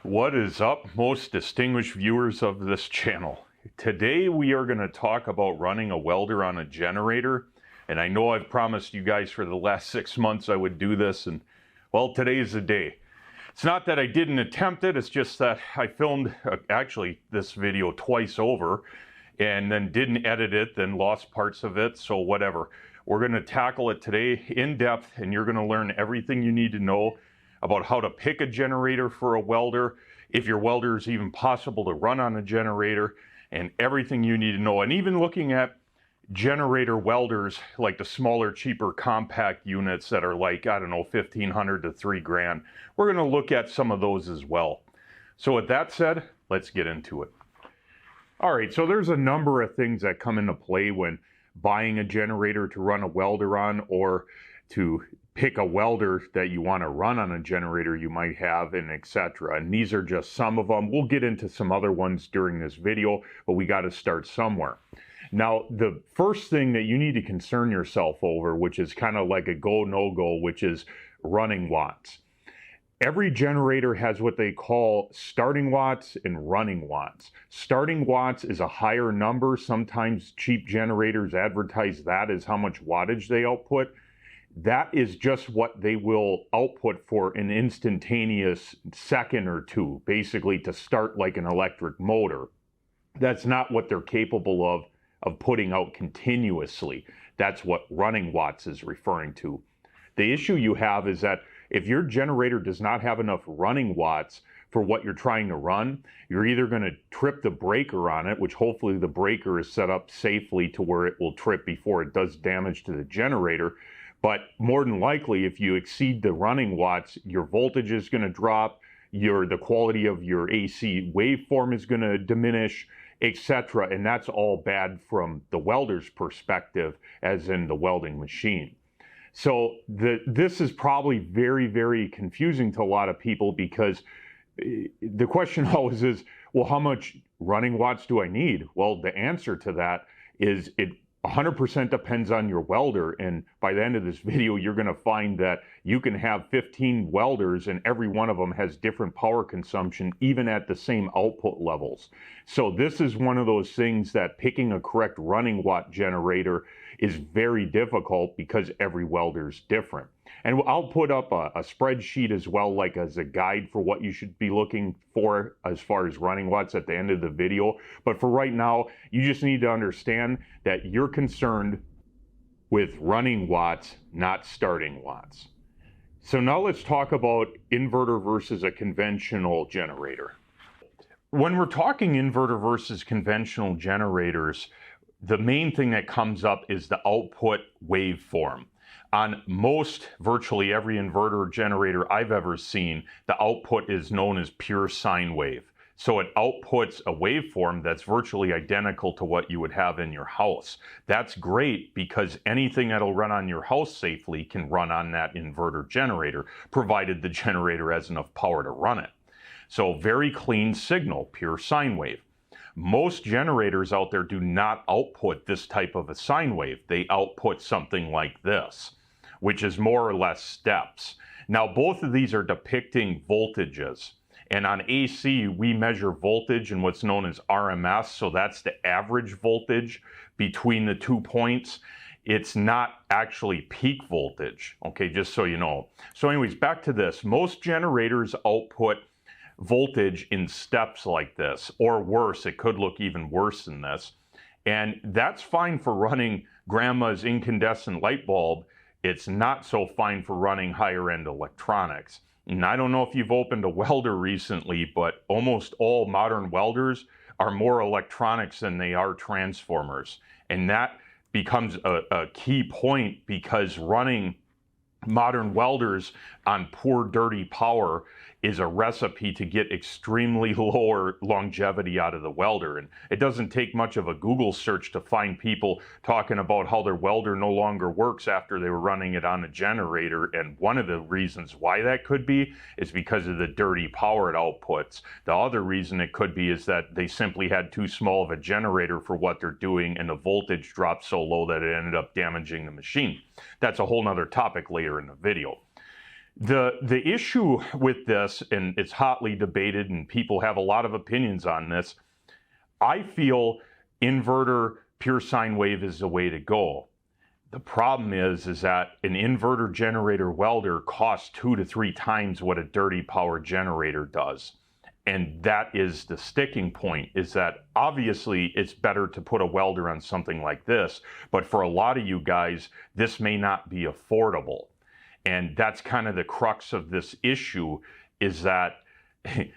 What is up, most distinguished viewers of this channel? Today we are going to talk about running a welder on a generator. And I know I've promised you guys for the last 6 months I would do this, and well, today's the day. It's not that I didn't attempt it, it's just that I filmed actually this video twice over and then didn't edit it, then lost parts of it, so whatever. We're going to tackle it today in depth, and you're going to learn everything you need to know about how to pick a generator for a welder, if your welder is even possible to run on a generator, and everything you need to know. And even looking at generator welders, like the smaller, cheaper, compact units that are like, I don't know, $1,500 to $3,000. We're going to look at some of those as well. So with that said, let's get into it. All right, so there's a number of things that come into play when buying a generator to run a welder on, or to pick a welder that you want to run on a generator you might have, and etc. And these are just some of them. We'll get into some other ones during this video, but we got to start somewhere. Now, the first thing that you need to concern yourself over, which is kind of like a go, no go, which is running watts. Every generator has what they call starting watts and running watts. Starting watts is a higher number. Sometimes cheap generators advertise that as how much wattage they output. That is just what they will output for an instantaneous second or two, basically to start like an electric motor. That's not what they're capable of putting out continuously. That's what running watts is referring to. The issue you have is that if your generator does not have enough running watts for what you're trying to run, you're either going to trip the breaker on it, which hopefully the breaker is set up safely to where it will trip before it does damage to the generator. But more than likely, if you exceed the running watts, your voltage is going to drop, the quality of your AC waveform is going to diminish, etc. And that's all bad from the welder's perspective, as in the welding machine. So this is probably very, very confusing to a lot of people, because the question always is, well, how much running watts do I need? Well, the answer to that is it 100% depends on your welder, and by the end of this video you're going to find that you can have 15 welders and every one of them has different power consumption, even at the same output levels. So this is one of those things that picking a correct running watt generator is very difficult, because every welder is different. And I'll put up a spreadsheet as well, like as a guide for what you should be looking for as far as running watts at the end of the video. But for right now, you just need to understand that you're concerned with running watts, not starting watts. So now let's talk about inverter versus a conventional generator. When we're talking inverter versus conventional generators, the main thing that comes up is the output waveform. On most, virtually every inverter generator I've ever seen, the output is known as pure sine wave. So it outputs a waveform that's virtually identical to what you would have in your house. That's great, because anything that'll run on your house safely can run on that inverter generator, provided the generator has enough power to run it. So very clean signal, pure sine wave. Most generators out there do not output this type of a sine wave. They output something like this, which is more or less steps. Now, both of these are depicting voltages. And on AC, we measure voltage in what's known as RMS. So that's the average voltage between the 2 points. It's not actually peak voltage, okay, just so you know. So anyways, back to this. Most generators output voltage in steps like this, or worse. It could look even worse than this. And that's fine for running grandma's incandescent light bulb. It's not so fine for running higher end electronics. And I don't know if you've opened a welder recently, but almost all modern welders are more electronics than they are transformers. And that becomes a key point, because running modern welders on poor, dirty power is a recipe to get extremely lower longevity out of the welder. And it doesn't take much of a Google search to find people talking about how their welder no longer works after they were running it on a generator. And one of the reasons why that could be is because of the dirty power it outputs. The other reason it could be is that they simply had too small of a generator for what they're doing, and the voltage dropped so low that it ended up damaging the machine. That's a whole nother topic later in the video. The issue with this, and it's hotly debated and people have a lot of opinions on this, I feel inverter pure sine wave is the way to go. The problem is that an inverter generator welder costs 2 to 3 times what a dirty power generator does. And that is the sticking point, is that obviously it's better to put a welder on something like this, but for a lot of you guys, this may not be affordable. And that's kind of the crux of this issue, is that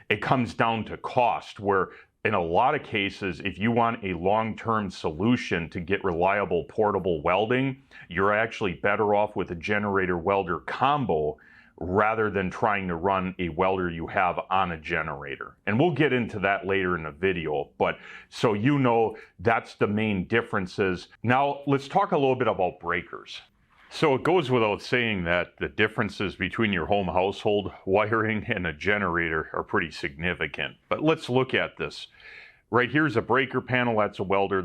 it comes down to cost, where in a lot of cases, if you want a long-term solution to get reliable portable welding, you're actually better off with a generator welder combo rather than trying to run a welder you have on a generator. And we'll get into that later in the video, but so you know, that's the main differences. Now let's talk a little bit about breakers. So it goes without saying that the differences between your home household wiring and a generator are pretty significant. But let's look at this. Right here's a breaker panel, that's a welder,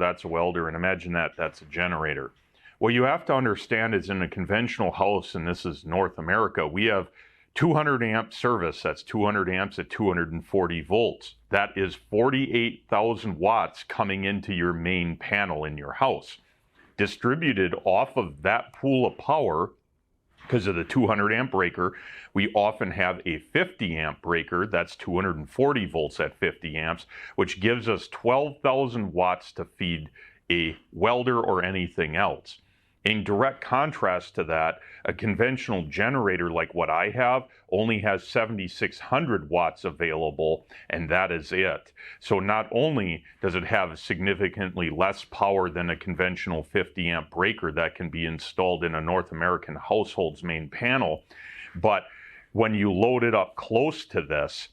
and imagine that's a generator. What you have to understand is in a conventional house, and this is North America, we have 200 amp service, that's 200 amps at 240 volts. That is 48,000 watts coming into your main panel in your house. Distributed off of that pool of power, because of the 200 amp breaker, we often have a 50 amp breaker, that's 240 volts at 50 amps, which gives us 12,000 watts to feed a welder or anything else. In direct contrast to that, a conventional generator like what I have only has 7,600 watts available, and that is it. So not only does it have significantly less power than a conventional 50 amp breaker that can be installed in a North American household's main panel, but when you load it up close to this,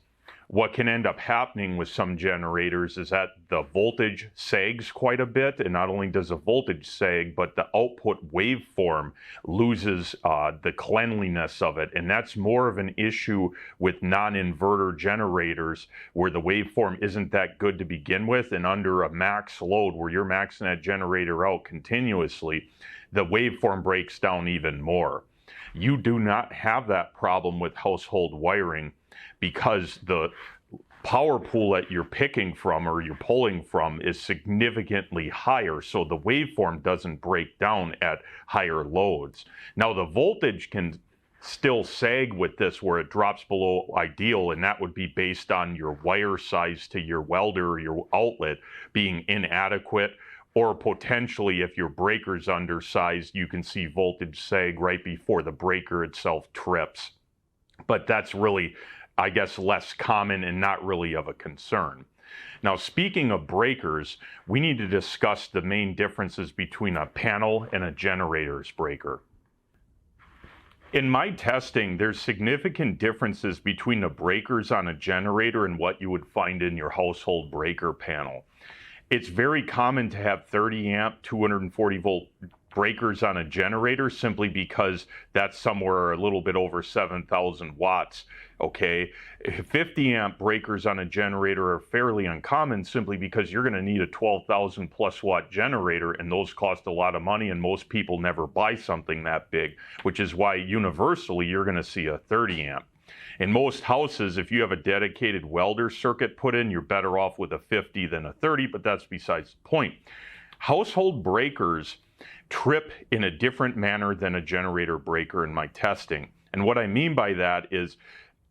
what can end up happening with some generators is that the voltage sags quite a bit, and not only does the voltage sag, but the output waveform loses the cleanliness of it, and that's more of an issue with non-inverter generators, where the waveform isn't that good to begin with, and under a max load where you're maxing that generator out continuously, the waveform breaks down even more. You do not have that problem with household wiring, because the power pool that you're picking from or you're pulling from is significantly higher, so the waveform doesn't break down at higher loads. Now the voltage can still sag with this where it drops below ideal, and that would be based on your wire size to your welder or your outlet being inadequate, or potentially if your breaker's undersized, you can see voltage sag right before the breaker itself trips. But that's really, I guess, less common and not really of a concern. Now, speaking of breakers, we need to discuss the main differences between a panel and a generator's breaker. In my testing, there's significant differences between the breakers on a generator and what you would find in your household breaker panel. It's very common to have 30 amp, 240 volt breakers on a generator, simply because that's somewhere a little bit over 7,000 watts, okay? 50 amp breakers on a generator are fairly uncommon, simply because you're gonna need a 12,000 plus watt generator, and those cost a lot of money, and most people never buy something that big, which is why universally you're gonna see a 30 amp. In most houses, if you have a dedicated welder circuit put in, you're better off with a 50 than a 30, but that's besides the point. Household breakers trip in a different manner than a generator breaker in my testing. And what I mean by that is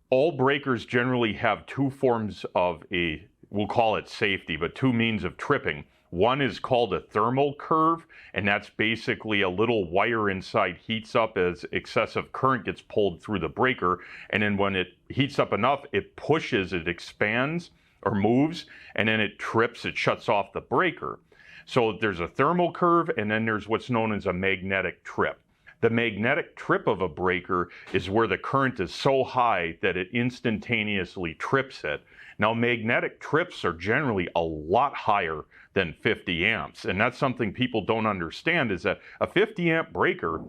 all breakers generally have two forms of we'll call it safety, but two means of tripping. One is called a thermal curve, and that's basically a little wire inside heats up as excessive current gets pulled through the breaker, and then when it heats up enough, it pushes, it expands or moves, and then it trips, it shuts off the breaker. So there's a thermal curve, and then there's what's known as a magnetic trip. The magnetic trip of a breaker is where the current is so high that it instantaneously trips it. Now, magnetic trips are generally a lot higher than 50 amps, and that's something people don't understand, is that a 50 amp breaker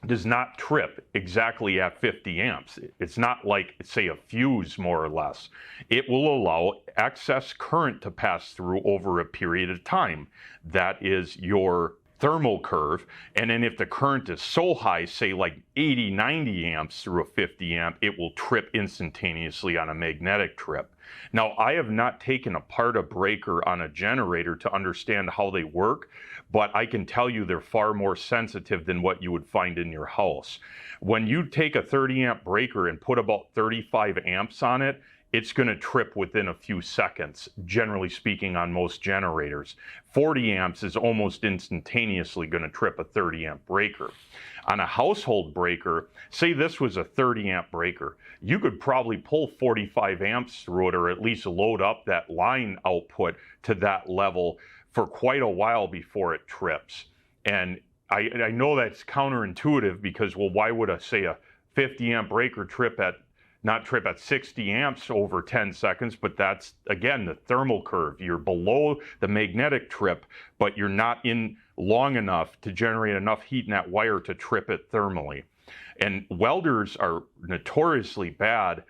does not trip exactly at 50 amps. It's not like, say, a fuse, more or less. It will allow excess current to pass through over a period of time. That is your thermal curve, and then if the current is so high, say like 80, 90 amps through a 50 amp, it will trip instantaneously on a magnetic trip. Now, I have not taken apart a breaker on a generator to understand how they work, but I can tell you they're far more sensitive than what you would find in your house. When you take a 30 amp breaker and put about 35 amps on it, it's going to trip within a few seconds, generally speaking, on most generators. 40 amps is almost instantaneously going to trip a 30 amp breaker. On a household breaker, say this was a 30 amp breaker, you could probably pull 45 amps through it, or at least load up that line output to that level for quite a while before it trips. And I know that's counterintuitive because, well, why would a 50 amp breaker not trip at 60 amps over 10 seconds, but that's, again, the thermal curve. You're below the magnetic trip, but you're not in long enough to generate enough heat in that wire to trip it thermally. And welders are notoriously bad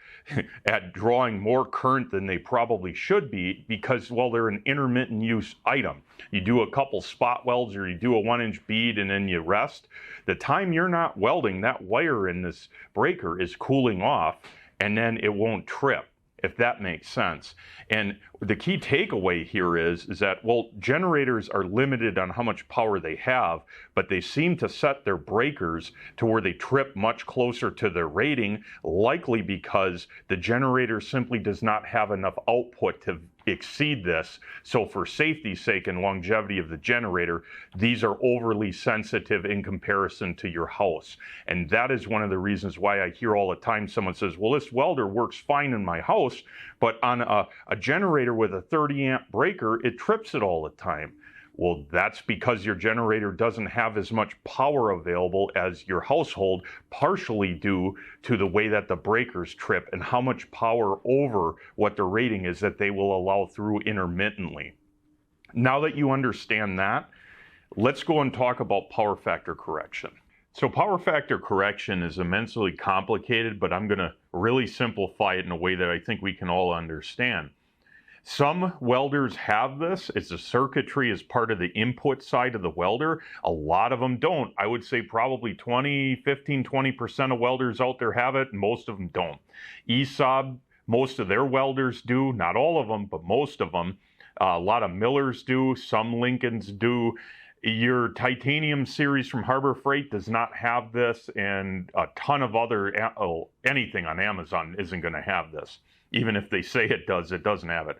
at drawing more current than they probably should be because, well, they're an intermittent use item. You do a couple spot welds or you do a 1-inch bead and then you rest. The time you're not welding, that wire in this breaker is cooling off, and then it won't trip, if that makes sense. And the key takeaway here is that, well, generators are limited on how much power they have, but they seem to set their breakers to where they trip much closer to their rating, likely because the generator simply does not have enough output to exceed this. So for safety's sake and longevity of the generator, these are overly sensitive in comparison to your house. And that is one of the reasons why I hear all the time someone says, well, this welder works fine in my house, but on a generator with a 30 amp breaker, it trips it all the time. Well, that's because your generator doesn't have as much power available as your household, partially due to the way that the breakers trip and how much power over what the rating is that they will allow through intermittently. Now that you understand that, let's go and talk about power factor correction. So power factor correction is immensely complicated, but I'm going to really simplify it in a way that I think we can all understand. Some welders have this. It's a circuitry as part of the input side of the welder. A lot of them don't. I would say probably 20% of welders out there have it, and most of them don't. ESAB, most of their welders do. Not all of them, but most of them. A lot of Millers do. Some Lincolns do. Your titanium series from Harbor Freight does not have this, and a ton of other, anything on Amazon isn't going to have this. Even if they say it does, it doesn't have it.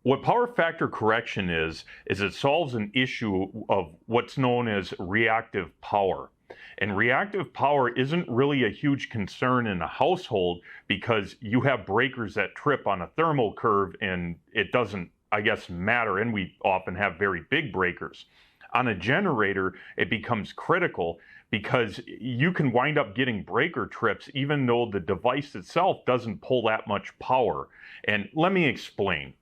What power factor correction is it solves an issue of what's known as reactive power. And reactive power isn't really a huge concern in a household because you have breakers that trip on a thermal curve and it doesn't, I guess, matter. And we often have very big breakers. On a generator, it becomes critical because you can wind up getting breaker trips even though the device itself doesn't pull that much power. And let me explain.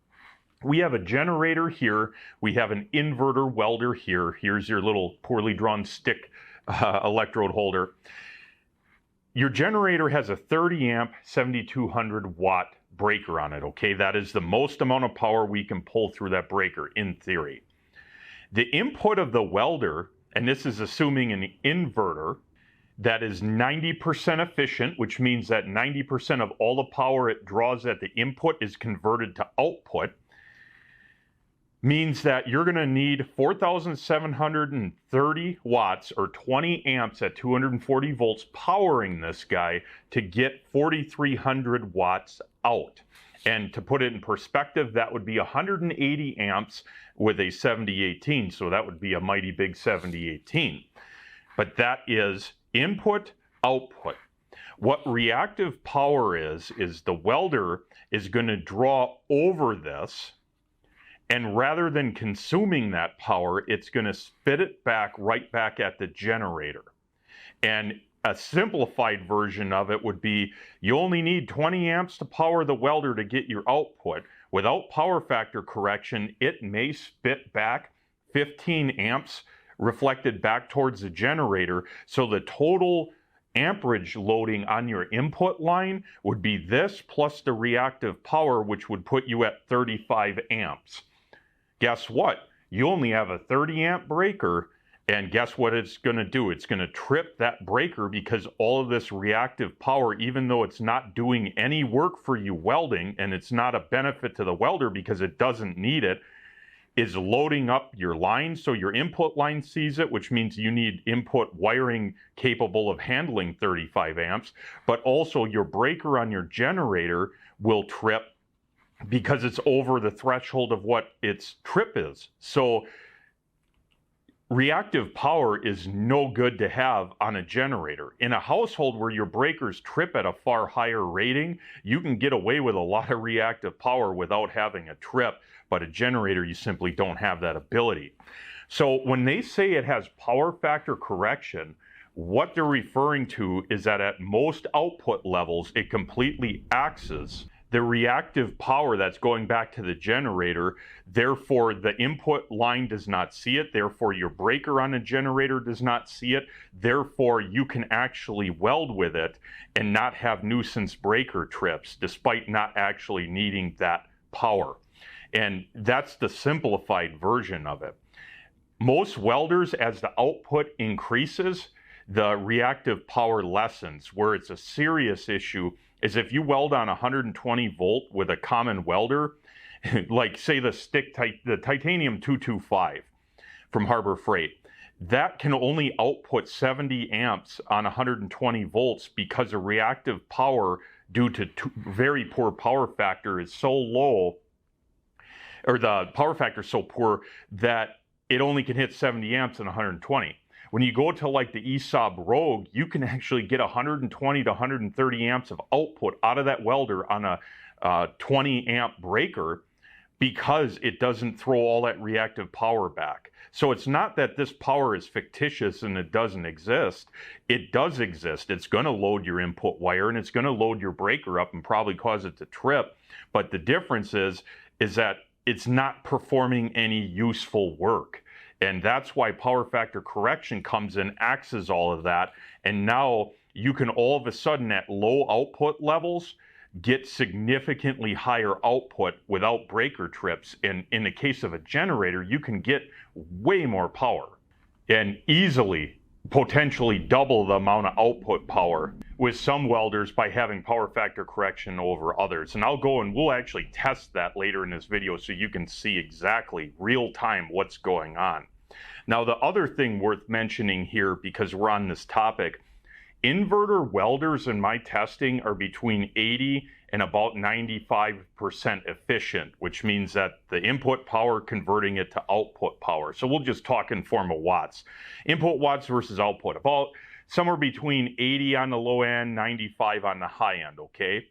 We have a generator here. We have an inverter welder here. Here's your little poorly drawn stick electrode holder. Your generator has a 30 amp, 7200 watt breaker on it, okay? That is the most amount of power we can pull through that breaker in theory. The input of the welder, and this is assuming an inverter that is 90% efficient, which means that 90% of all the power it draws at the input is converted to output, means that you're going to need 4,730 watts or 20 amps at 240 volts powering this guy to get 4,300 watts out. And to put it in perspective, that would be 180 amps with a 7018. So that would be a mighty big 7018. But that is input, output. What reactive power is the welder is going to draw over this, and rather than consuming that power, it's going to spit it back right back at the generator. And a simplified version of it would be you only need 20 amps to power the welder to get your output. Without power factor correction, it may spit back 15 amps reflected back towards the generator. So the total amperage loading on your input line would be this plus the reactive power, which would put you at 35 amps. Guess what? You only have a 30 amp breaker And guess what it's going to do? It's going to trip that breaker, because all of this reactive power, even though it's not doing any work for you welding, and it's not a benefit to the welder because it doesn't need it, is loading up your line. So your input line sees it, which means you need input wiring capable of handling 35 amps, but also your breaker on your generator will trip because it's over the threshold of what its trip is. So reactive power is no good to have on a generator. In a household where your breakers trip at a far higher rating, you can get away with a lot of reactive power without having a trip, but a generator, you simply don't have that ability. So when they say it has power factor correction, what they're referring to is that at most output levels, it completely axes the reactive power that's going back to the generator. Therefore, the input line does not see it. Therefore, your breaker on a generator does not see it. Therefore, you can actually weld with it and not have nuisance breaker trips, despite not actually needing that power. And that's the simplified version of it. Most welders, as the output increases, the reactive power lessens. Where it's a serious issue is if you weld on 120 volt with a common welder, like say the titanium 225 from Harbor Freight, that can only output 70 amps on 120 volts because the reactive power, due to very poor power factor, is so low, or the power factor is so poor that it only can hit 70 amps in 120. When you go to like the ESAB Rogue, you can actually get 120 to 130 amps of output out of that welder on a 20 amp breaker, because it doesn't throw all that reactive power back. So it's not that this power is fictitious and it doesn't exist. It does exist. It's going to load your input wire and it's going to load your breaker up and probably cause it to trip. But the difference is that it's not performing any useful work. And that's why power factor correction comes in, axes all of that. And now you can all of a sudden at low output levels get significantly higher output without breaker trips. And in the case of a generator, you can get way more power and easily, potentially double the amount of output power with some welders by having power factor correction over others. And I'll go and we'll actually test that later in this video so you can see exactly real time what's going on. Now, the other thing worth mentioning here, because we're on this topic, inverter welders in my testing are between 80 and about 95% efficient, which means that the input power converting it to output power. So we'll just talk in form of watts. Input watts versus output, about somewhere between 80 on the low end, 95 on the high end, okay?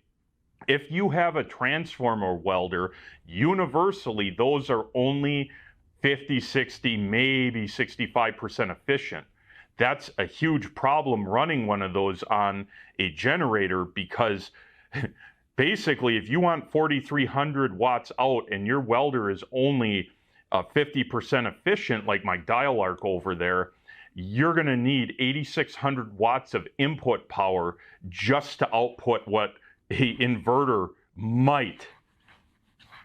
If you have a transformer welder, universally those are only 50, 60, maybe 65% efficient. That's a huge problem running one of those on a generator, because basically if you want 4,300 watts out and your welder is only 50% efficient, like my dial arc over there, you're going to need 8,600 watts of input power just to output what an inverter might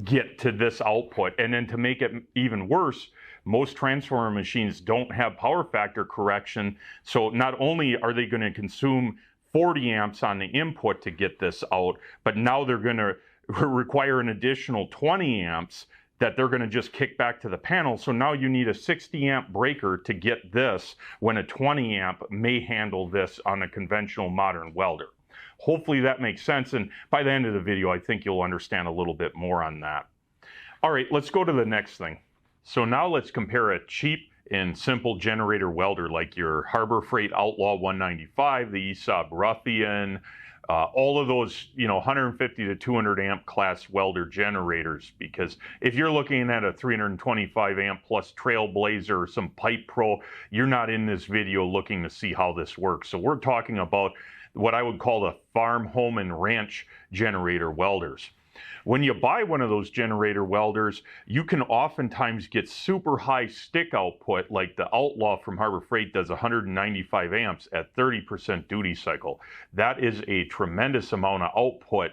get to this output. And then to make it even worse, most transformer machines don't have power factor correction. So not only are they going to consume 40 amps on the input to get this out, but now they're going to require an additional 20 amps that they're going to just kick back to the panel. So now you need a 60 amp breaker to get this, when a 20 amp may handle this on a conventional modern welder. Hopefully that makes sense, and by the end of the video I think you'll understand a little bit more on that. All right, let's go to the next thing. So now let's compare a cheap and simple generator welder like your Harbor Freight Outlaw 195, the ESAB Ruffian, all of those, 150 to 200 amp class welder generators. Because if you're looking at a 325 amp plus Trailblazer or some Pipe Pro, you're not in this video looking to see how this works. So we're talking about what I would call the farm, home, and ranch generator welders. When you buy one of those generator welders, you can oftentimes get super high stick output, like the Outlaw from Harbor Freight does 195 amps at 30% duty cycle. That is a tremendous amount of output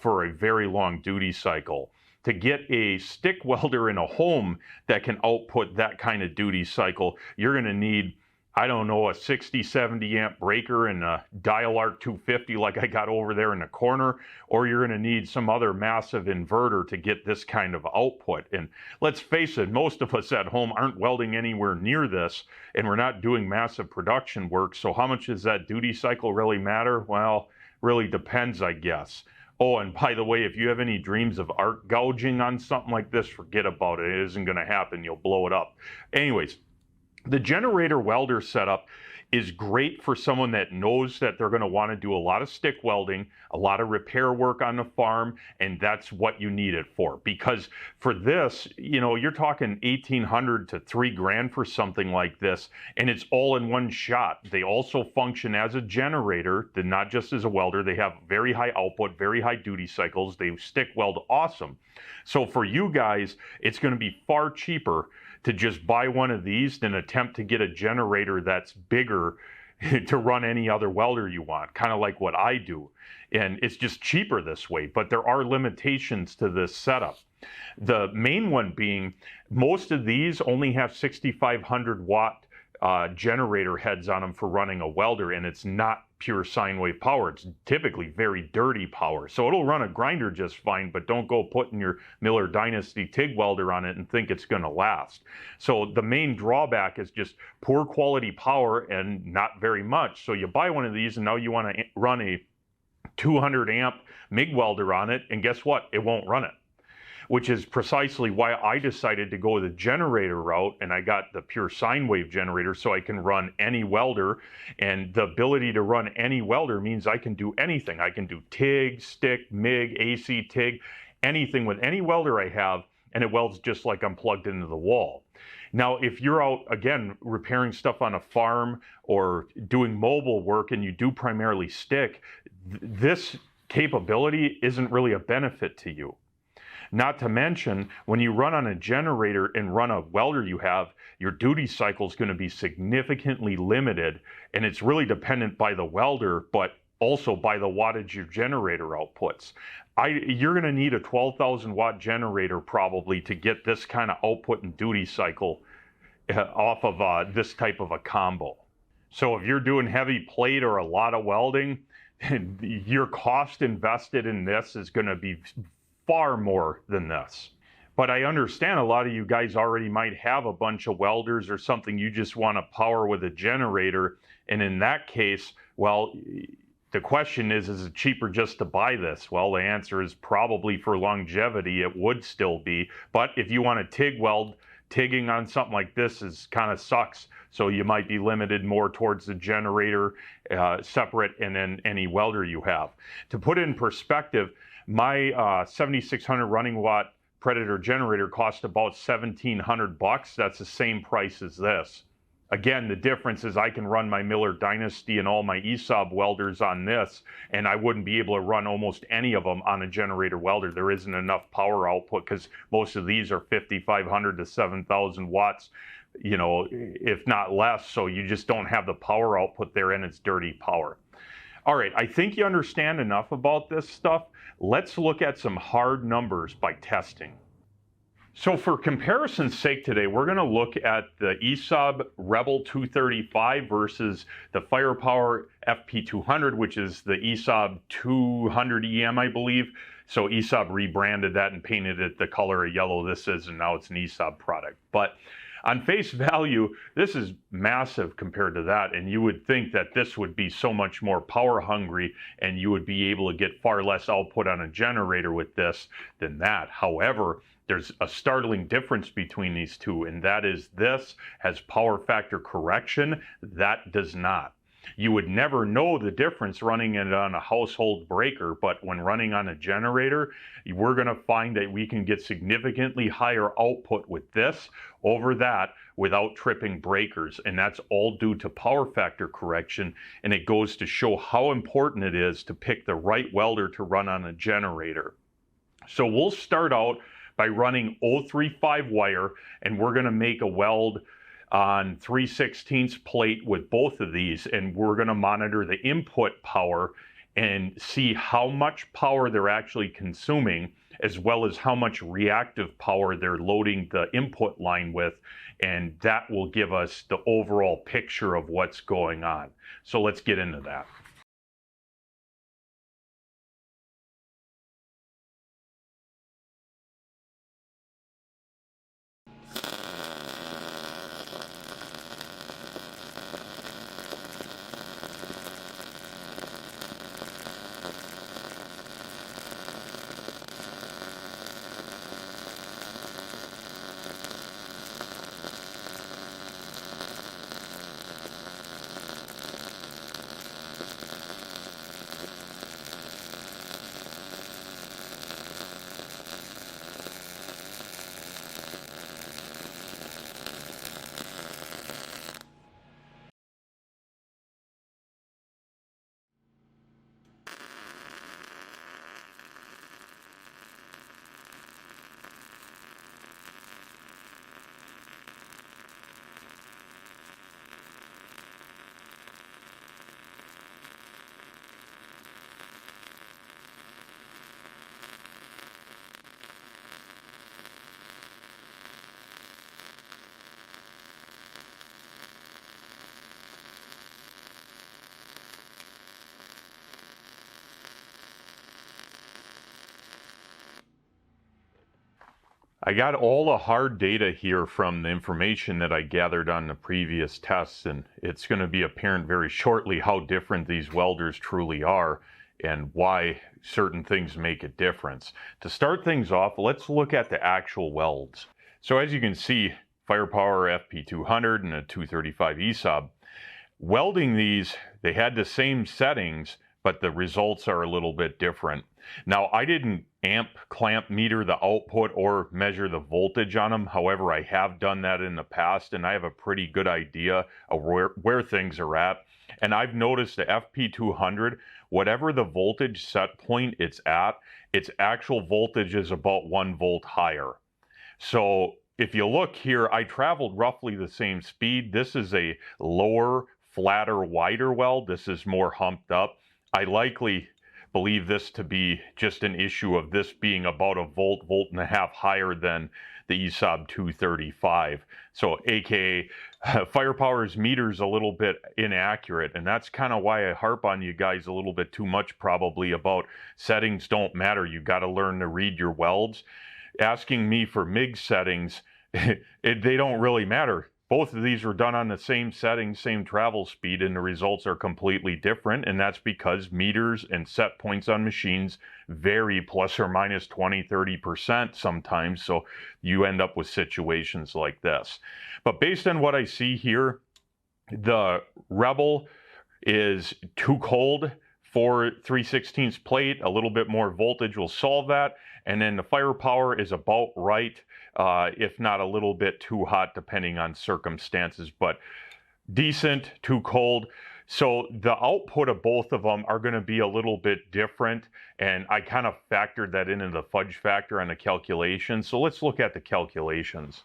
for a very long duty cycle. to get a stick welder in a home that can output that kind of duty cycle, you're going to need, I don't know, a 60, 70 amp breaker and a dial arc 250 like I got over there in the corner, or you're going to need some other massive inverter to get this kind of output. And let's face it, most of us at home aren't welding anywhere near this, and we're not doing massive production work. So how much does that duty cycle really matter? Well, really depends, I guess. Oh, and by the way, if you have any dreams of arc gouging on something like this, forget about it. It isn't going to happen. You'll blow it up. Anyways, the generator welder setup is great for someone that knows that they're going to want to do a lot of stick welding, a lot of repair work on the farm, and that's what you need it for. Because for this, you know, you're talking $1,800 to $3,000 for something like this, and it's all in one shot. They also function as a generator, not just as a welder. They have very high output, very high duty cycles. They stick weld awesome. So for you guys, it's going to be far cheaper to just buy one of these than attempt to get a generator that's bigger to run any other welder you want, kind of like what I do. And it's just cheaper this way, but there are limitations to this setup. The main one being, most of these only have 6,500 watt generator heads on them for running a welder, and it's not pure sine wave power. It's typically very dirty power. So it'll run a grinder just fine, but don't go putting your Miller Dynasty TIG welder on it and think it's going to last. So the main drawback is just poor quality power and not very much. So you buy one of these and now you want to run a 200 amp MIG welder on it, and guess what? It won't run it. Which is precisely why I decided to go the generator route, and I got the pure sine wave generator so I can run any welder. And the ability to run any welder means I can do anything. I can do TIG, stick, MIG, AC TIG, anything with any welder I have, and it welds just like I'm plugged into the wall. Now, if you're out, again, repairing stuff on a farm or doing mobile work and you do primarily stick, this capability isn't really a benefit to you. Not to mention, when you run on a generator and run a welder you have, your duty cycle is going to be significantly limited, and it's really dependent by the welder, but also by the wattage your generator outputs. You're going to need a 12,000 watt generator probably to get this kind of output and duty cycle off of this type of a combo. So if you're doing heavy plate or a lot of welding, your cost invested in this is going to be far more than this. But I understand a lot of you guys already might have a bunch of welders or something you just want to power with a generator. And in that case, well, the question is it cheaper just to buy this? Well, the answer is probably for longevity, it would still be. But if you want to TIG weld, TIGging on something like this is kind of sucks. So you might be limited more towards the generator separate and then any welder you have. To put it in perspective, my 7600 running watt Predator generator cost about $1,700. That's the same price as this. Again, the difference is I can run my Miller Dynasty and all my ESOB welders on this, and I wouldn't be able to run almost any of them on a generator welder. There isn't enough power output because most of these are 5,500 to 7,000 watts, you know, if not less. So you just don't have the power output there, and it's dirty power. All right, I think you understand enough about this stuff. Let's look at some hard numbers by testing. So for comparison's sake today, we're going to look at the ESOB Rebel 235 versus the Firepower FP200, which is the ESOB 200 EM, I believe. So ESOB rebranded that and painted it the color of yellow this is, and now it's an ESOB product. But on face value, this is massive compared to that, and you would think that this would be so much more power hungry and you would be able to get far less output on a generator with this than that. However, there's a startling difference between these two, and that is this has power factor correction, that does not. You would never know the difference running it on a household breaker, but when running on a generator, we're going to find that we can get significantly higher output with this over that without tripping breakers, and that's all due to power factor correction, and it goes to show how important it is to pick the right welder to run on a generator. So we'll start out by running 035 wire, and we're going to make a weld on 3/16 plate with both of these, and we're going to monitor the input power and see how much power they're actually consuming as well as how much reactive power they're loading the input line with, and that will give us the overall picture of what's going on. So let's get into that. I got all the hard data here from the information that I gathered on the previous tests, and it's going to be apparent very shortly how different these welders truly are and why certain things make a difference. To start things off, let's look at the actual welds. So as you can see, Firepower FP200 and a 235 ESOB. Welding these, they had the same settings, but the results are a little bit different. Now, I didn't amp clamp meter the output or measure the voltage on them. However, I have done that in the past, and I have a pretty good idea of where things are at. And I've noticed the FP200, whatever the voltage set point it's at, its actual voltage is about 1 volt higher. So if you look here, I traveled roughly the same speed. This is a lower, flatter, wider weld. This is more humped up. I likely believe this to be just an issue of this being about a volt and a half higher than the ESOB 235. So aka Firepower's meter's a little bit inaccurate, and that's kind of why I harp on you guys a little bit too much probably about settings don't matter. You got to learn to read your welds. Asking me for MIG settings, they don't really matter. Both of these are done on the same settings, same travel speed, and the results are completely different. And that's because meters and set points on machines vary plus or minus 20, 30% sometimes. So you end up with situations like this. But based on what I see here, the Rebel is too cold for 3/16 plate. A little bit more voltage will solve that. And then the Firepower is about right, if not a little bit too hot depending on circumstances, but decent, too cold. So the output of both of them are going to be a little bit different, and I kind of factored that into the fudge factor on the calculation. So let's look at the calculations.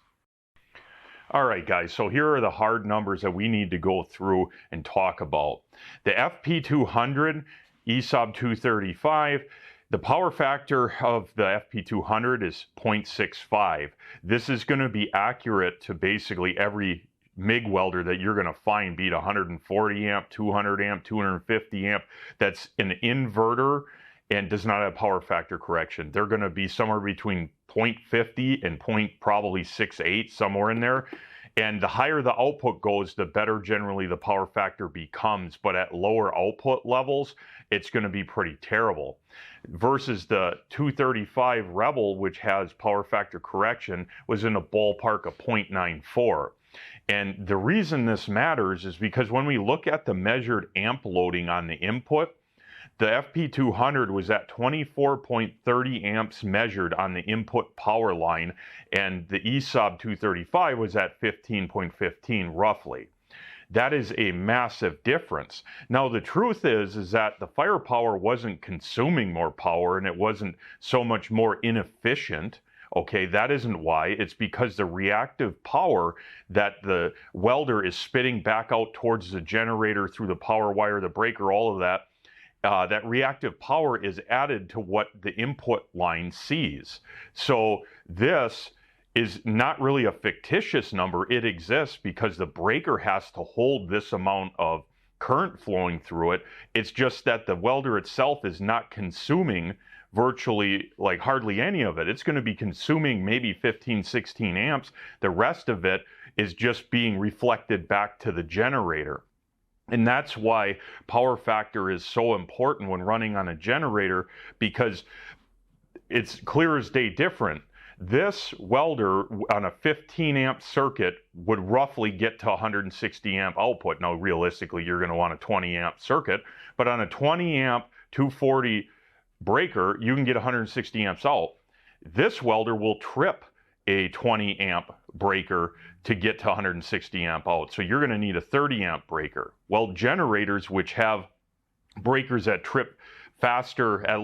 All right, guys, so here are the hard numbers that we need to go through and talk about. The FP200, ESOB 235, the power factor of the FP200 is 0.65. This is going to be accurate to basically every MIG welder that you're going to find, be it 140 amp, 200 amp, 250 amp, that's an inverter and does not have power factor correction. They're going to be somewhere between 0.50 and probably 0.68, somewhere in there. And the higher the output goes, the better generally the power factor becomes. But at lower output levels, it's going to be pretty terrible. Versus the 235 Rebel, which has power factor correction, was in a ballpark of 0.94. And the reason this matters is because when we look at the measured amp loading on the input, the FP200 was at 24.30 amps measured on the input power line, and the ESOB 235 was at 15.15 roughly. That is a massive difference. Now, the truth is that the Firepower wasn't consuming more power, and it wasn't so much more inefficient. Okay, that isn't why. It's because the reactive power that the welder is spitting back out towards the generator through the power wire, the breaker, all of that, that reactive power is added to what the input line sees. So this is not really a fictitious number. It exists because the breaker has to hold this amount of current flowing through it. It's just that the welder itself is not consuming virtually, like, hardly any of it. It's going to be consuming maybe 15, 16 amps. The rest of it is just being reflected back to the generator. And that's why power factor is so important when running on a generator, because it's clear as day different. This welder on a 15 amp circuit would roughly get to 160 amp output. Now, realistically, you're going to want a 20 amp circuit, but on a 20 amp 240 breaker, you can get 160 amps out. This welder will trip a 20 amp breaker to get to 160 amp out. So you're going to need a 30 amp breaker. Well, generators which have breakers that trip faster at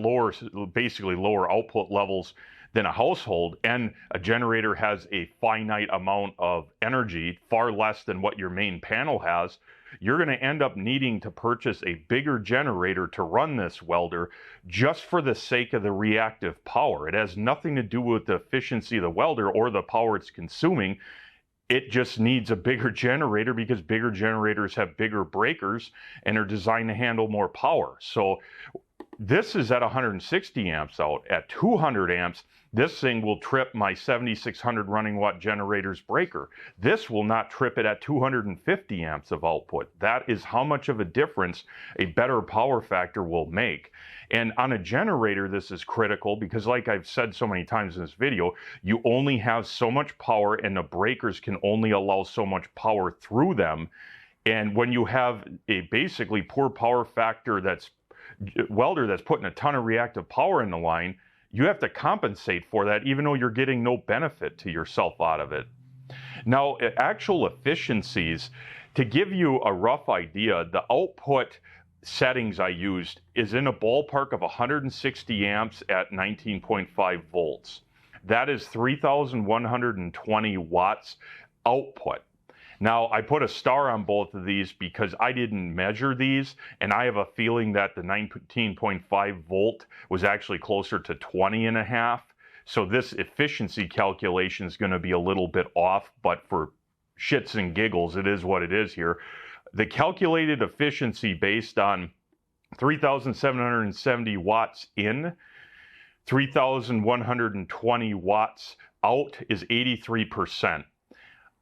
basically lower output levels than a household, and a generator has a finite amount of energy, far less than what your main panel has, you're going to end up needing to purchase a bigger generator to run this welder just for the sake of the reactive power. It has nothing to do with the efficiency of the welder or the power it's consuming. It just needs a bigger generator because bigger generators have bigger breakers and are designed to handle more power. So this is at 160 amps out. At 200 amps, this thing will trip my 7600 running watt generator's breaker. This will not trip it at 250 amps of output. That is how much of a difference a better power factor will make. And on a generator, this is critical because, like I've said so many times in this video, you only have so much power and the breakers can only allow so much power through them. And when you have a basically poor power factor welder that's putting a ton of reactive power in the line, you have to compensate for that even though you're getting no benefit to yourself out of it. Now, actual efficiencies, to give you a rough idea, the output settings I used is in a ballpark of 160 amps at 19.5 volts. That is 3,120 watts output. Now, I put a star on both of these because I didn't measure these, and I have a feeling that the 19.5 volt was actually closer to 20.5. So this efficiency calculation is going to be a little bit off, but for shits and giggles, it is what it is here. The calculated efficiency based on 3,770 watts in, 3,120 watts out is 83%.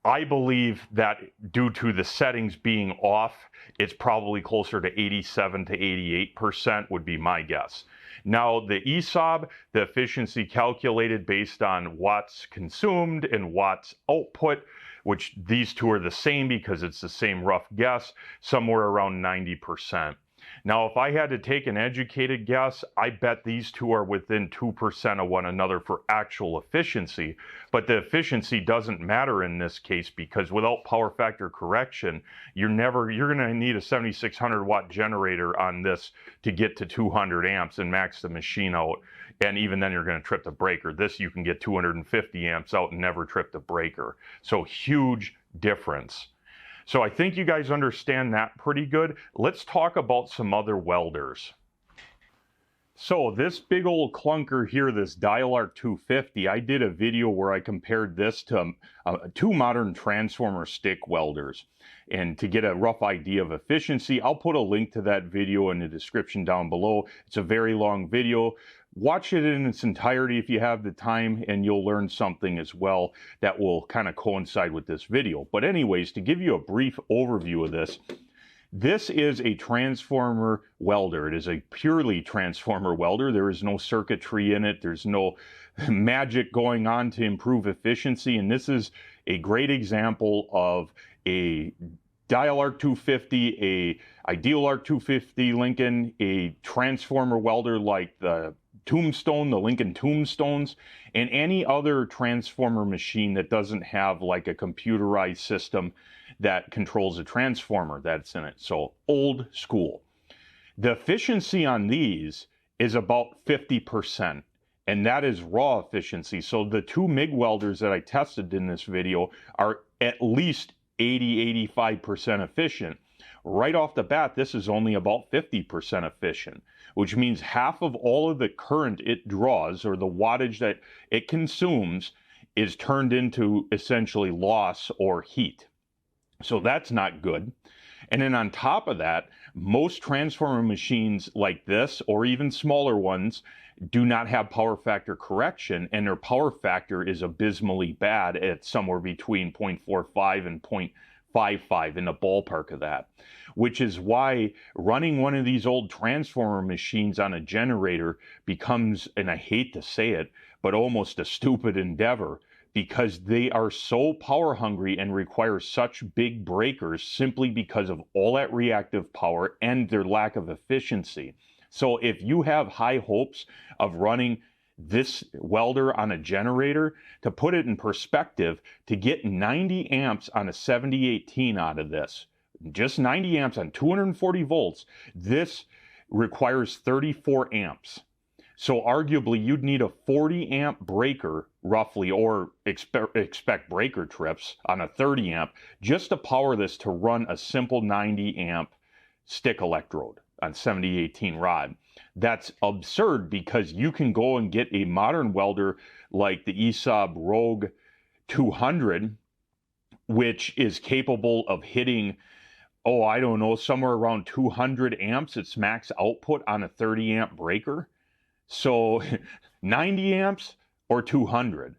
I believe that due to the settings being off, it's probably closer to 87 to 88% would be my guess. Now, the ESOB, the efficiency calculated based on watts consumed and watts output, which these two are the same because it's the same rough guess, somewhere around 90%. Now, if I had to take an educated guess, I bet these two are within 2% of one another for actual efficiency. But the efficiency doesn't matter in this case because without power factor correction, you're going to need a 7600 watt generator on this to get to 200 amps and max the machine out. And even then you're going to trip the breaker. This you can get 250 amps out and never trip the breaker. So huge difference. So I think you guys understand that pretty good. Let's talk about some other welders. So this big old clunker here, this Dial-Arc 250, I did a video where I compared this to two modern transformer stick welders. And to get a rough idea of efficiency, I'll put a link to that video in the description down below. It's a very long video. Watch it in its entirety if you have the time, and you'll learn something as well that will kind of coincide with this video. But anyways, to give you a brief overview of this, this is a transformer welder. It is a purely transformer welder. There is no circuitry in it. There's no magic going on to improve efficiency. And this is a great example of a Dial-Arc 250, a Ideal Arc 250 Lincoln, a transformer welder like the Tombstone, the Lincoln Tombstones, and any other transformer machine that doesn't have like a computerized system that controls a transformer that's in it. So old school. The efficiency on these is about 50%, and that is raw efficiency. So the two MIG welders that I tested in this video are at least 80-85% efficient. right off the bat, this is only about 50% efficient, which means half of all of the current it draws, or the wattage that it consumes, is turned into essentially loss or heat. So that's not good. And then on top of that, most transformer machines like this, or even smaller ones, do not have power factor correction, and their power factor is abysmally bad at somewhere between 0.45 and 0.55, in the ballpark of that. Which is why running one of these old transformer machines on a generator becomes, and I hate to say it, but almost a stupid endeavor, because they are so power hungry and require such big breakers simply because of all that reactive power and their lack of efficiency. So if you have high hopes of running this welder on a generator, to put it in perspective, to get 90 amps on a 7018 out of this, just 90 amps on 240 volts, this requires 34 amps. So arguably you'd need a 40 amp breaker roughly, or expect breaker trips on a 30 amp, just to power this to run a simple 90 amp stick electrode on 7018 rod. That's absurd, because you can go and get a modern welder like the ESAB Rogue 200, which is capable of hitting, oh, I don't know, somewhere around 200 amps, its max output on a 30 amp breaker. So 90 amps or 200,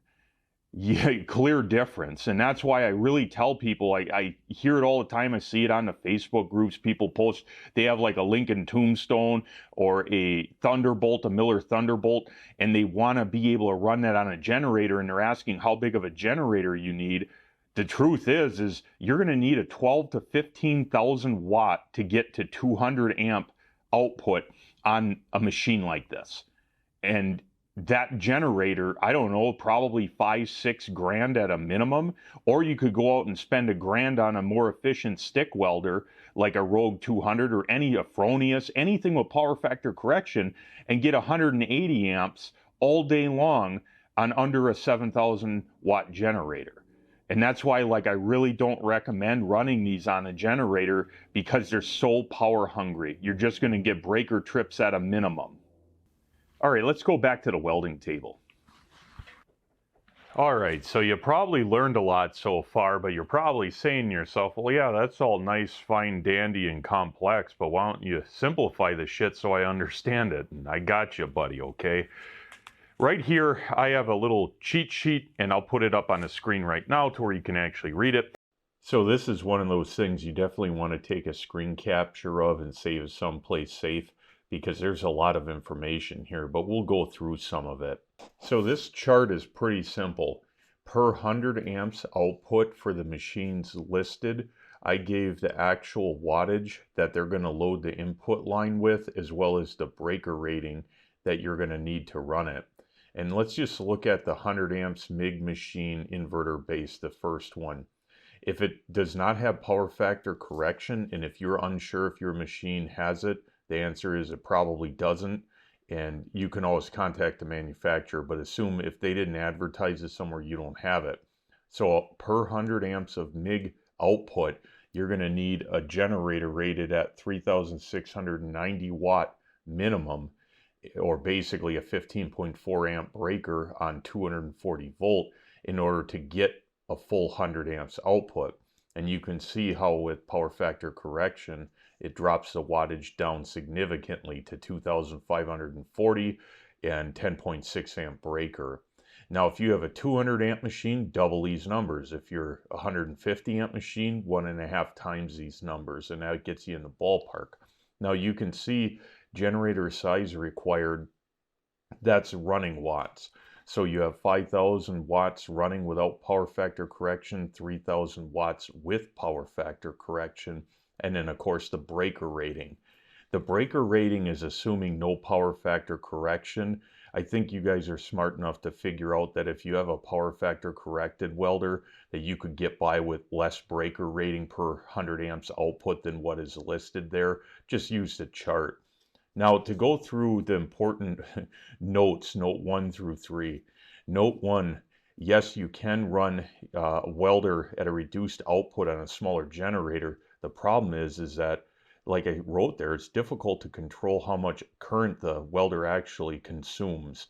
yeah, clear difference. And that's why I really tell people, I hear it all the time. I see it on the Facebook groups. People post, they have like a Lincoln Tombstone or a Thunderbolt, a Miller Thunderbolt, and they want to be able to run that on a generator, and they're asking how big of a generator you need. The truth is you're going to need a 12 to 15,000 watt to get to 200 amp output on a machine like this. And that generator, I don't know, probably $5-6 grand at a minimum. Or you could go out and spend $1 grand on a more efficient stick welder like a Rogue 200 or any Afronius, anything with power factor correction, and get 180 amps all day long on under a 7,000 watt generator. And that's why, like, I really don't recommend running these on a generator, because they're so power hungry. You're just going to get breaker trips at a minimum. All right, let's go back to the welding table. All right, so you probably learned a lot so far, but you're probably saying to yourself, well, yeah, that's all nice, fine, dandy, and complex, but why don't you simplify the shit so I understand it? And I got you, buddy, okay? Right here, I have a little cheat sheet, and I'll put it up on the screen right now to where you can actually read it. So this is one of those things you definitely want to take a screen capture of and save someplace safe, because there's a lot of information here, but we'll go through some of it. So this chart is pretty simple. Per 100 amps output for the machines listed, I gave the actual wattage that they're going to load the input line with, as well as the breaker rating that you're going to need to run it. And let's just look at the 100 amps MIG machine inverter base, the first one. If it does not have power factor correction, and if you're unsure if your machine has it, the answer is it probably doesn't, and you can always contact the manufacturer, but assume if they didn't advertise it somewhere, you don't have it. So per 100 amps of MIG output, you're going to need a generator rated at 3,690 watt minimum, or basically a 15.4 amp breaker on 240 volt in order to get a full 100 amps output. And you can see how with power factor correction, it drops the wattage down significantly to 2,540 and 10.6 amp breaker. Now, if you have a 200 amp machine, double these numbers. If you're a 150 amp machine, 1.5 times these numbers, and that gets you in the ballpark. Now you can see generator size required, that's running watts. So you have 5,000 watts running without power factor correction, 3,000 watts with power factor correction, and then of course the breaker rating. The breaker rating is assuming no power factor correction. I think you guys are smart enough to figure out that if you have a power factor corrected welder, that you could get by with less breaker rating per 100 amps output than what is listed there. Just use the chart. Now, to go through the important notes, note 1 through 3. Note 1, yes, you can run a welder at a reduced output on a smaller generator, The problem is that, like I wrote there, it's difficult to control how much current the welder actually consumes.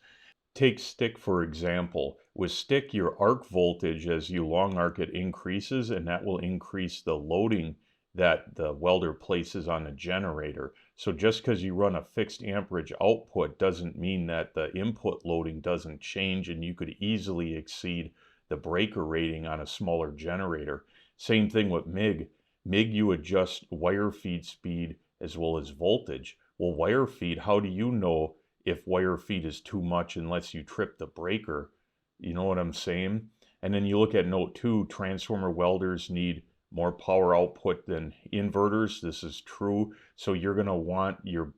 Take stick, for example. With stick, your arc voltage as you long arc it increases, and that will increase the loading that the welder places on a generator. So just because you run a fixed amperage output doesn't mean that the input loading doesn't change, and you could easily exceed the breaker rating on a smaller generator. Same thing with MIG. MIG, you adjust wire feed speed as well as voltage. Well, wire feed, how do you know if wire feed is too much unless you trip the breaker? You know what I'm saying? And then you look at note 2, transformer welders need more power output than inverters. This is true. So you're going to want your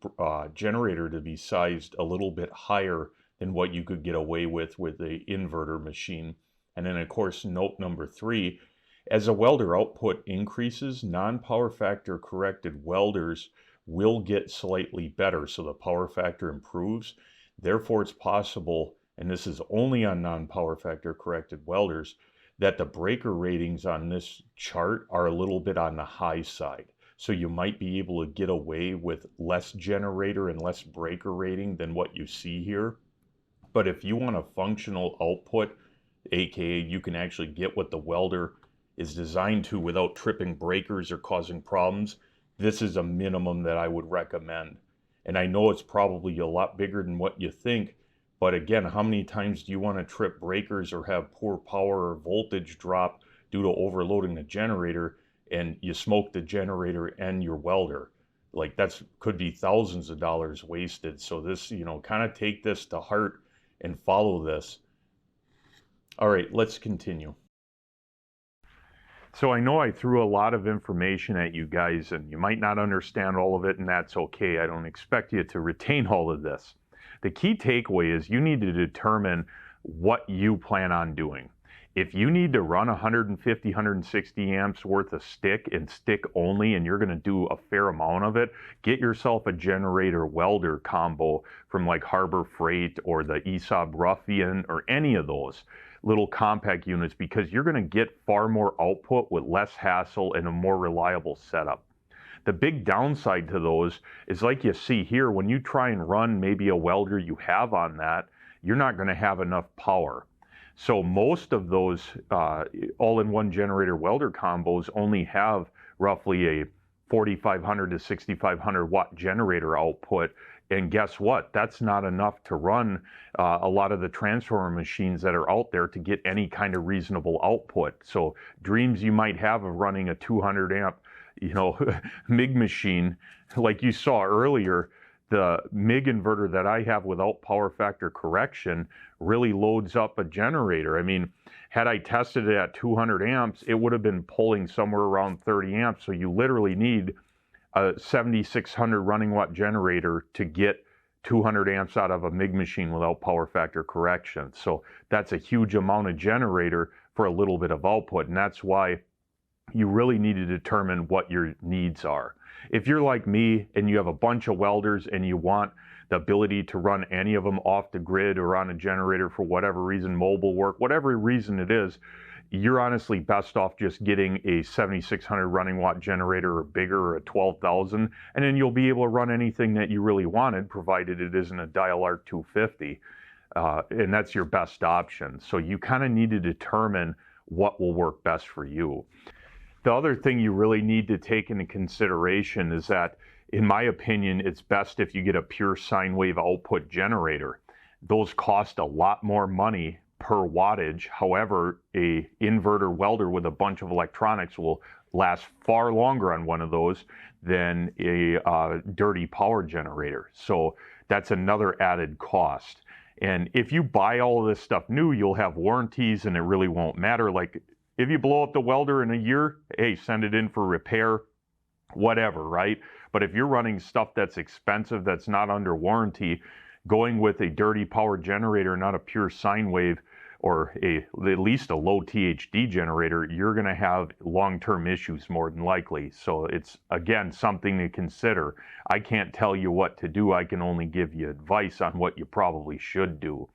generator to be sized a little bit higher than what you could get away with the inverter machine. And then of course, note number 3, as a welder output increases, non-power factor corrected welders will get slightly better, so the power factor improves. Therefore, it's possible, and this is only on non-power factor corrected welders, that the breaker ratings on this chart are a little bit on the high side. So you might be able to get away with less generator and less breaker rating than what you see here. But if you want a functional output, aka you can actually get what the welder is designed to without tripping breakers or causing problems, this is a minimum that I would recommend. And I know it's probably a lot bigger than what you think, but again, how many times do you want to trip breakers or have poor power or voltage drop due to overloading the generator, and you smoke the generator and your welder? Like, that's could be thousands of dollars wasted. So this, kind of take this to heart and follow this. All right, let's continue. So I know I threw a lot of information at you guys, and you might not understand all of it, and that's okay. I don't expect you to retain all of this. The key takeaway is you need to determine what you plan on doing. If you need to run 150, 160 amps worth of stick and stick only, and you're going to do a fair amount of it, get yourself a generator welder combo from like Harbor Freight or the ESAB Ruffian or any of those little compact units, because you're going to get far more output with less hassle and a more reliable setup. The big downside to those is, like you see here, when you try and run maybe a welder you have on that, you're not going to have enough power. So most of those all-in-one generator welder combos only have roughly a 4,500 to 6,500 watt generator output. And guess what? That's not enough to run a lot of the transformer machines that are out there to get any kind of reasonable output. So dreams you might have of running a 200 amp, MIG machine, like you saw earlier, the MIG inverter that I have without power factor correction really loads up a generator. I mean, had I tested it at 200 amps, it would have been pulling somewhere around 30 amps. So you literally need a 7600 running watt generator to get 200 amps out of a MIG machine without power factor correction. So that's a huge amount of generator for a little bit of output. And that's why you really need to determine what your needs are. If you're like me and you have a bunch of welders and you want the ability to run any of them off the grid or on a generator for whatever reason, mobile work, whatever reason it is, you're honestly best off just getting a 7600 running watt generator or bigger, or a 12,000, and then you'll be able to run anything that you really wanted, provided it isn't a dial arc 250, and that's your best option. So you kind of need to determine what will work best for you. The other thing you really need to take into consideration is that, in my opinion, it's best if you get a pure sine wave output generator. Those cost a lot more money per wattage. However, a inverter welder with a bunch of electronics will last far longer on one of those than a dirty power generator. So that's another added cost. And if you buy all of this stuff new, you'll have warranties and it really won't matter. Like, if you blow up the welder in a year, hey, send it in for repair, whatever, right? But if you're running stuff that's expensive, that's not under warranty, going with a dirty power generator, not a pure sine wave, or at least a low THD generator, you're going to have long-term issues more than likely. So it's, again, something to consider. I can't tell you what to do. I can only give you advice on what you probably should do.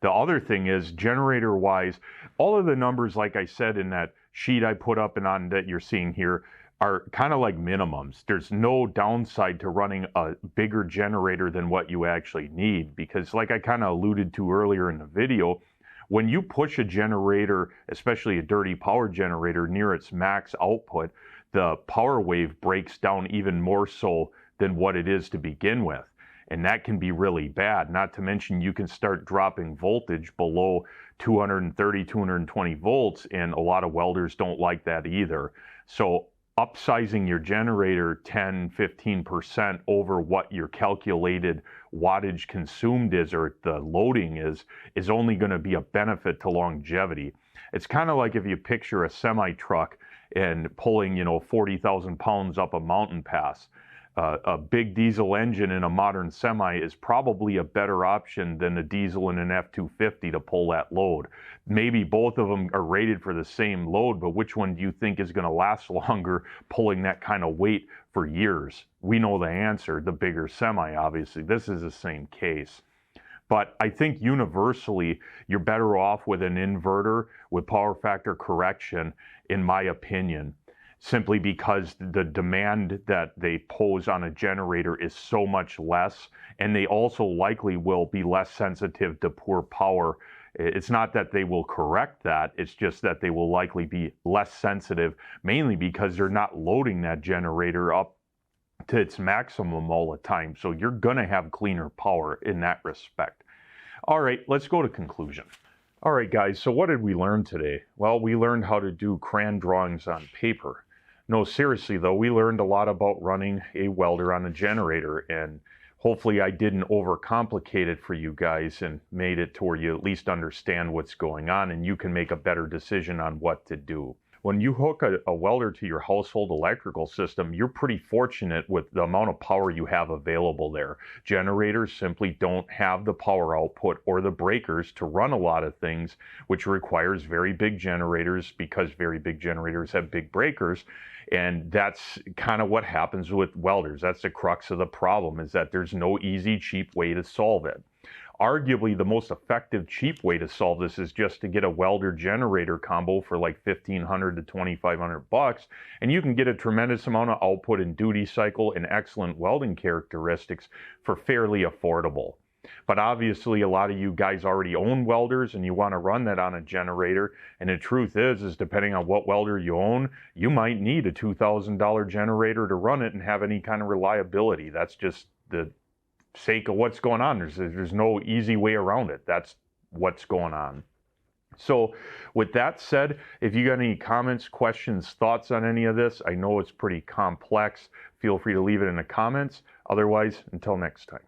The other thing is, generator-wise, all of the numbers, like I said in that sheet I put up and on that you're seeing here, are kind of like minimums. There's no downside to running a bigger generator than what you actually need, because like I kind of alluded to earlier in the video, when you push a generator, especially a dirty power generator, near its max output, the power wave breaks down even more so than what it is to begin with. And that can be really bad. Not to mention you can start dropping voltage below 230, 220 volts, and a lot of welders don't like that either. So upsizing your generator 10, 15% over what your calculated wattage consumed is, or the loading is only going to be a benefit to longevity. It's kind of like if you picture a semi truck and pulling, 40,000 pounds up a mountain pass. A big diesel engine in a modern semi is probably a better option than a diesel in an F-250 to pull that load. Maybe both of them are rated for the same load, but which one do you think is going to last longer pulling that kind of weight for years? We know the answer, the bigger semi, obviously. This is the same case. But I think universally, you're better off with an inverter with power factor correction, in my opinion, simply because the demand that they pose on a generator is so much less, and they also likely will be less sensitive to poor power. It's not that they will correct that, it's just that they will likely be less sensitive, mainly because they're not loading that generator up to its maximum all the time. So you're going to have cleaner power in that respect. All right, let's go to conclusion. All right, guys, so what did we learn today? Well, we learned how to do crayon drawings on paper. No, seriously though, we learned a lot about running a welder on a generator, and hopefully I didn't overcomplicate it for you guys and made it to where you at least understand what's going on and you can make a better decision on what to do. When you hook a welder to your household electrical system, you're pretty fortunate with the amount of power you have available there. Generators simply don't have the power output or the breakers to run a lot of things, which requires very big generators, because very big generators have big breakers. And that's kind of what happens with welders. That's the crux of the problem, is that there's no easy, cheap way to solve it. Arguably, the most effective, cheap way to solve this is just to get a welder generator combo for like $1,500 to $2,500, and you can get a tremendous amount of output and duty cycle and excellent welding characteristics for fairly affordable. But obviously, a lot of you guys already own welders and you want to run that on a generator. And the truth is depending on what welder you own, you might need a $2,000 generator to run it and have any kind of reliability. That's just the sake of what's going on. There's no easy way around it. That's what's going on. So with that said, if you got any comments, questions, thoughts on any of this, I know it's pretty complex. Feel free to leave it in the comments. Otherwise, until next time.